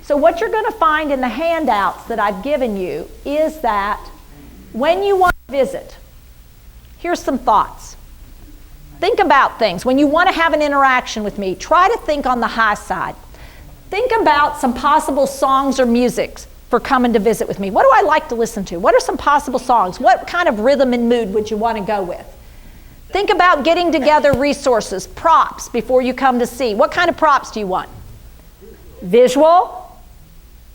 So what you're going to find in the handouts that I've given you is that when you want to visit, here's some thoughts. Think about things. When you want to have an interaction with me, try to think on the high side. Think about some possible songs or musics for coming to visit with me. What do I like to listen to? What are some possible songs? What kind of rhythm and mood would you want to go with? Think about getting together resources, props, before you come to see. What kind of props do you want? Visual,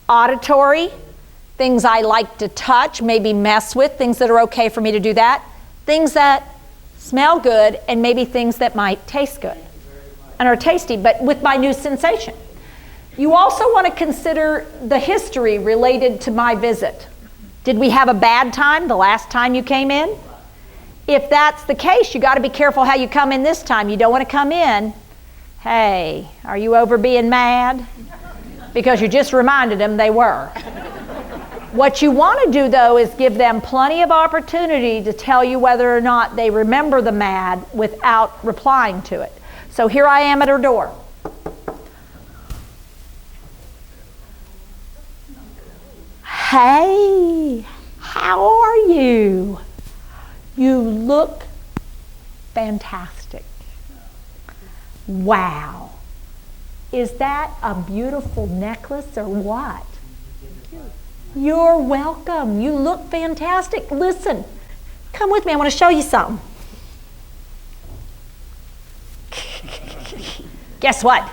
auditory, things I like to touch, maybe mess with, things that are okay for me to do that, things that smell good, and maybe things that might taste good and are tasty, but with my new sensation. You also want to consider the history related to my visit. Did we have a bad time the last time you came in? If that's the case, you got to be careful how you come in this time. You don't want to come in, hey, are you over being mad? Because you just reminded them they were. What you want to do, though, is give them plenty of opportunity to tell you whether or not they remember the mad without replying to it. So here I am at her door. Hey, how are you? You look fantastic. Wow. Is that a beautiful necklace or what? You're welcome. You look fantastic. Listen, come with me. I want to show you something. Guess what?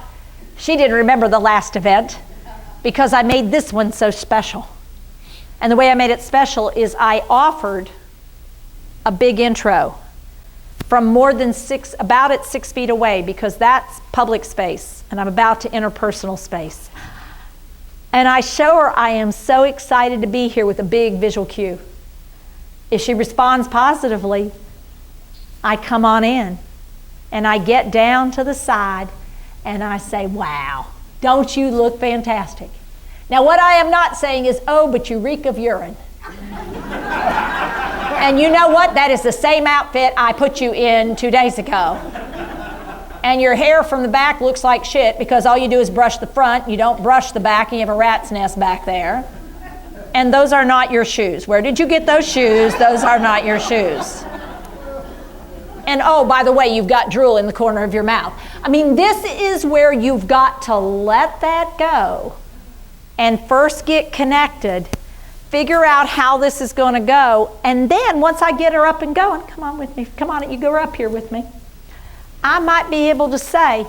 She didn't remember the last event because I made this one so special. And the way I made it special is I offered a big intro from more than about at 6 feet away, because that's public space and I'm about to enter personal space. And I show her I am so excited to be here with a big visual cue. If she responds positively, I come on in and I get down to the side and I say, wow, don't you look fantastic? Now what I am not saying is, oh, but you reek of urine. And you know what? That is the same outfit I put you in 2 days ago. And your hair from the back looks like shit because all you do is brush the front, you don't brush the back, and you have a rat's nest back there. And those are not your shoes. Where did you get those shoes? Those are not your shoes. And oh, by the way, you've got drool in the corner of your mouth. I mean, this is where you've got to let that go and first get connected, figure out how this is going to go, and then once I get her up and going, come on with me, come on, you go up here with me. I might be able to say,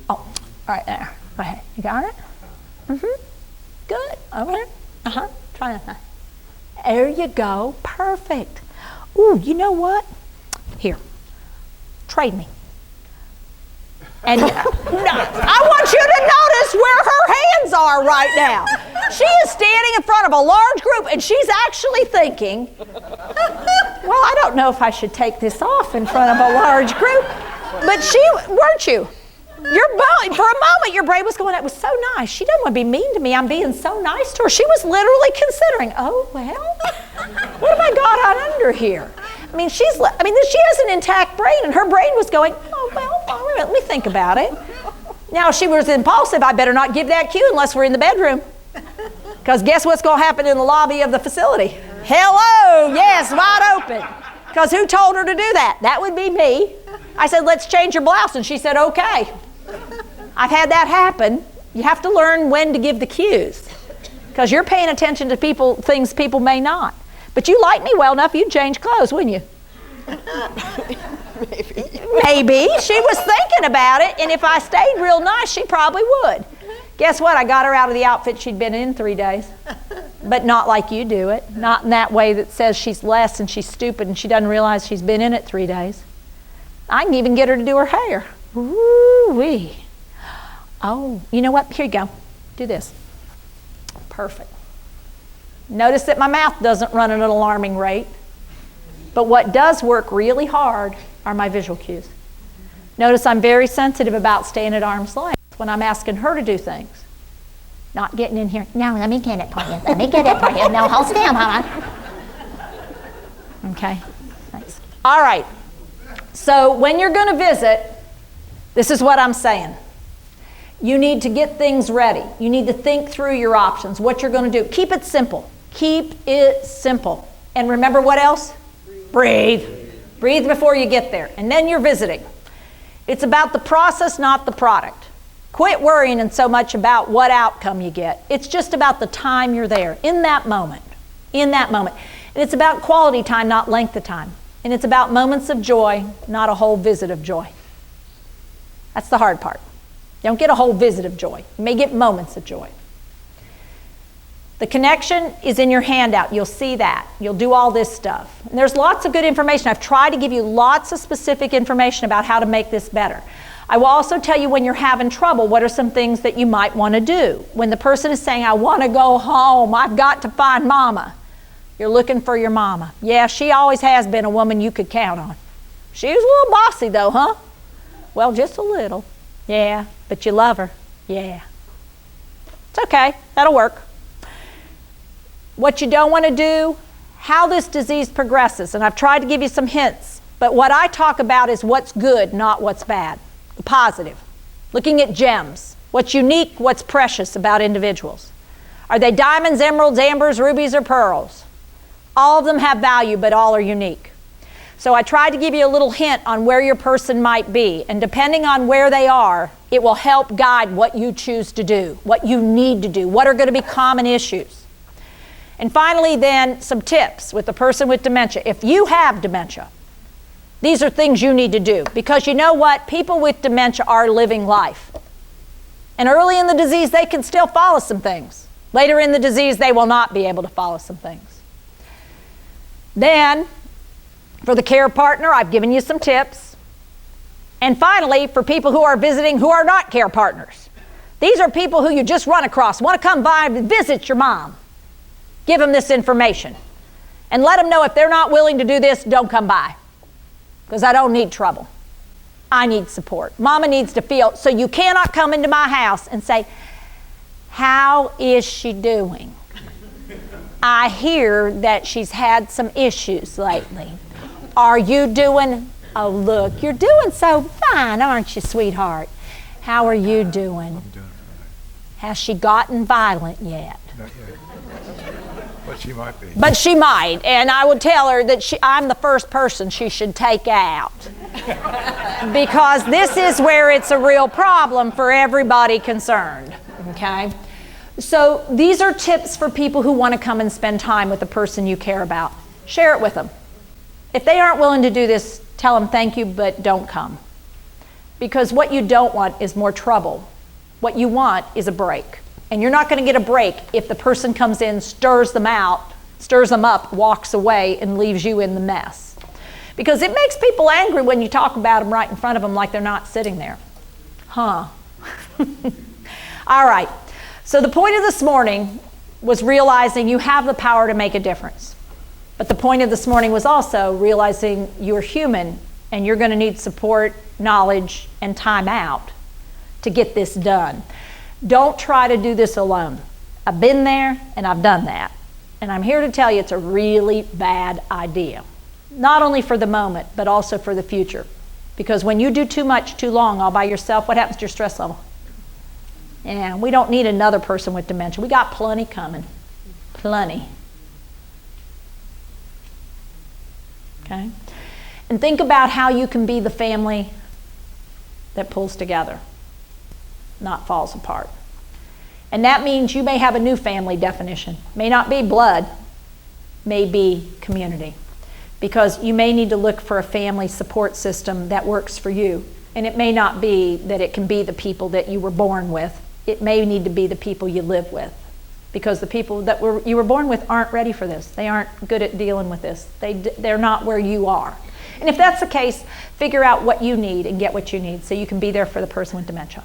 oh, all right, there, go ahead, you got it? Mm-hmm, good, over here, try that. There you go, perfect. Ooh, you know what? Here, trade me. And I want you to notice where her hands are right now. She is standing in front of a large group and she's actually thinking, well, I don't know if I should take this off in front of a large group. But weren't you? For a moment, your brain was going, that was so nice. She doesn't want to be mean to me. I'm being so nice to her. She was literally considering, oh, well, what have I got on under here? I mean, she has an intact brain, and her brain was going, oh, well, let me think about it. Now, if she was impulsive, I better not give that cue unless we're in the bedroom. Because guess what's going to happen in the lobby of the facility? Hello, yes, wide open. Because who told her to do that? That would be me. I said, let's change your blouse, and she said, okay. I've had that happen. You have to learn when to give the cues. Because you're paying attention to things people may not. But you like me well enough, you'd change clothes, wouldn't you? Maybe. She was thinking about it, and if I stayed real nice, she probably would. Guess what? I got her out of the outfit she'd been in 3 days. But not like you do it. Not in that way that says she's less and she's stupid and she doesn't realize she's been in it 3 days. I can even get her to do her hair. Woo-wee. Oh, you know what? Here you go. Do this. Perfect. Notice that my mouth doesn't run at an alarming rate. But what does work really hard are my visual cues. Notice I'm very sensitive about staying at arm's length when I'm asking her to do things. Not getting in here, no, let me get it for you. Let me get it for you. No, hold still, Mama. Okay, thanks. All right, so when you're going to visit, this is what I'm saying. You need to get things ready. You need to think through your options, what you're going to do. Keep it simple. Keep it simple. And remember what else? Breathe. Breathe before you get there. And then you're visiting. It's about the process, not the product. Quit worrying and so much about what outcome you get. It's just about the time you're there, in that moment. In that moment. And it's about quality time, not length of time. And it's about moments of joy, not a whole visit of joy. That's the hard part. You don't get a whole visit of joy. You may get moments of joy. The connection is in your handout. You'll see that. You'll do all this stuff. And there's lots of good information. I've tried to give you lots of specific information about how to make this better. I will also tell you when you're having trouble, what are some things that you might want to do. When the person is saying, I want to go home, I've got to find mama. You're looking for your mama. Yeah, she always has been a woman you could count on. She was a little bossy though, huh? Well, just a little. Yeah, but you love her. Yeah. It's okay. That'll work. What you don't want to do, how this disease progresses. And I've tried to give you some hints. But what I talk about is what's good, not what's bad. The positive. Looking at gems. What's unique, what's precious about individuals. Are they diamonds, emeralds, ambers, rubies, or pearls? All of them have value, but all are unique. So I tried to give you a little hint on where your person might be. And depending on where they are, it will help guide what you choose to do, what you need to do, what are going to be common issues. And finally, then, some tips with the person with dementia. If you have dementia, these are things you need to do. Because you know what? People with dementia are living life. And early in the disease, they can still follow some things. Later in the disease, they will not be able to follow some things. Then, for the care partner, I've given you some tips. And finally, for people who are visiting who are not care partners. These are people who you just run across, want to come by and visit your mom. Give them this information. And let them know if they're not willing to do this, don't come by. Because I don't need trouble. I need support. Mama needs to feel, so you cannot come into my house and say, how is she doing? I hear that she's had some issues lately. Are you doing, oh look, you're doing so fine, aren't you, sweetheart? How are you doing? I'm doing fine. Has she gotten violent yet? Not yet. But she might be. But she might, and I would tell her that I'm the first person she should take out. Because this is where it's a real problem for everybody concerned, okay? So these are tips for people who want to come and spend time with the person you care about. Share it with them. If they aren't willing to do this, tell them thank you, but don't come. Because what you don't want is more trouble. What you want is a break. And you're not going to get a break if the person comes in, stirs them up, walks away, and leaves you in the mess. Because it makes people angry when you talk about them right in front of them like they're not sitting there. Huh. All right. So the point of this morning was realizing you have the power to make a difference. But the point of this morning was also realizing you're human and you're going to need support, knowledge, and time out to get this done. Don't try to do this alone. I've been there and I've done that. And I'm here to tell you it's a really bad idea. Not only for the moment, but also for the future. Because when you do too much too long all by yourself, what happens to your stress level? Yeah, we don't need another person with dementia. We got plenty coming. Plenty. Okay? And think about how you can be the family that pulls together, not falls apart. And that means you may have a new family definition. May not be blood, may be community. Because you may need to look for a family support system that works for you. And it may not be that it can be the people that you were born with. It may need to be the people you live with. Because the people that you were born with aren't ready for this. They aren't good at dealing with this. They're not where you are. And if that's the case, figure out what you need and get what you need so you can be there for the person with dementia.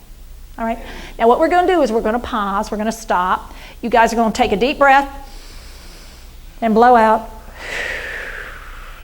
All right? Now what we're going to do is we're going to pause. We're going to stop. You guys are going to take a deep breath and blow out.